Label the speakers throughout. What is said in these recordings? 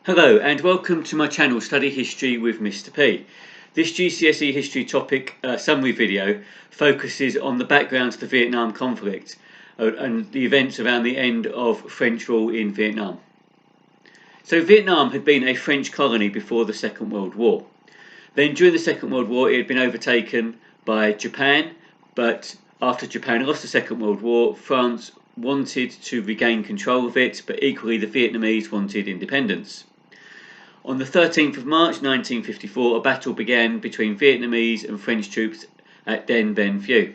Speaker 1: Hello and welcome to my channel Study History with Mr. P. This GCSE history topic summary video focuses on the background to the Vietnam conflict and the events around the end of French rule in Vietnam. So Vietnam had been a French colony before the Second World War. Then during the Second World War it had been overtaken by Japan, but after Japan lost the Second World War, France wanted to regain control of it, but equally the Vietnamese wanted independence. On the 13th of March 1954, a battle began between Vietnamese and French troops at Dien Bien Phu.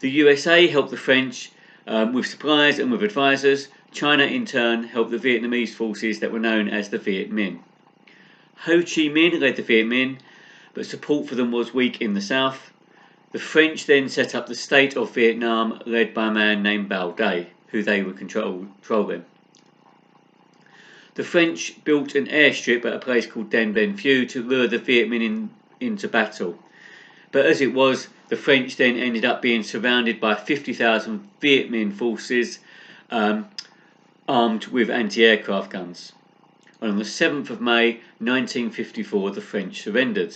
Speaker 1: The USA helped the French with supplies and with advisors. China in turn helped the Vietnamese forces that were known as the Viet Minh. Ho Chi Minh led the Viet Minh, but support for them was weak in the south. The French then set up the state of Vietnam, led by a man named Bao Day, who they were controlling. The French built an airstrip at a place called Dien Bien Phu to lure the Viet Minh into battle. But as it was, the French then ended up being surrounded by 50,000 Viet Minh forces armed with anti-aircraft guns. And on the 7th of May 1954, the French surrendered.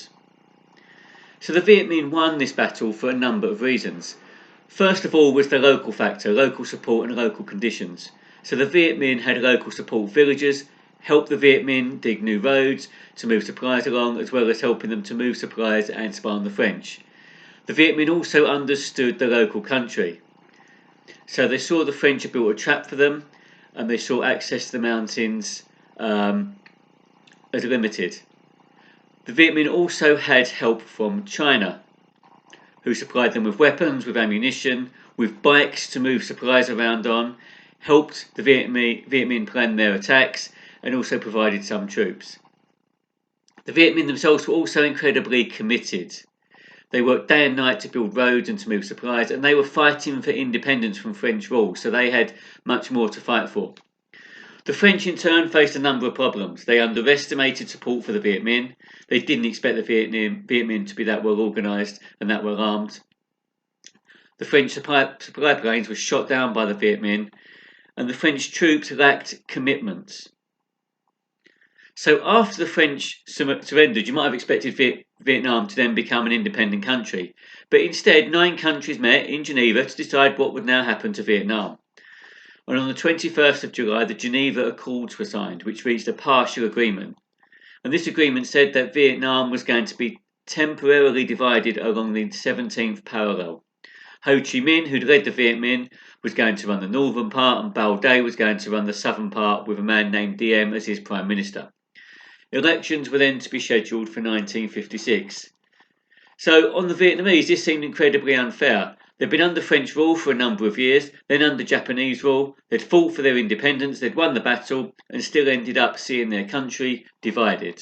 Speaker 1: So the Viet Minh won this battle for a number of reasons. First of all was the local factor, local support and local conditions. So the Viet Minh had local support villagers, helped the Viet Minh dig new roads to move supplies along, as well as helping them to move supplies and spy on the French. The Viet Minh also understood the local country. So they saw the French had built a trap for them, and they saw access to the mountains as limited. The Viet Minh also had help from China, who supplied them with weapons, with ammunition, with bikes to move supplies around on, helped the Viet Minh plan their attacks, and also provided some troops. The Viet Minh themselves were also incredibly committed. They worked day and night to build roads and to move supplies, and they were fighting for independence from French rule, so they had much more to fight for. The French in turn faced a number of problems. They underestimated support for the Viet Minh. They didn't expect the Viet Minh to be that well organised and that well armed. The French supply planes were shot down by the Viet Minh, and the French troops lacked commitment. So after the French surrendered, you might have expected Vietnam to then become an independent country, but instead 9 countries met in Geneva to decide what would now happen to Vietnam. And on the 21st of July, the Geneva Accords were signed, which reached a partial agreement. And this agreement said that Vietnam was going to be temporarily divided along the 17th parallel. Ho Chi Minh, who'd led the Viet Minh, was going to run the northern part, and Bao Day was going to run the southern part with a man named Diem as his prime minister. Elections were then to be scheduled for 1956. So on the Vietnamese, this seemed incredibly unfair. They'd been under French rule for a number of years, then under Japanese rule. They'd fought for their independence, they'd won the battle, and still ended up seeing their country divided.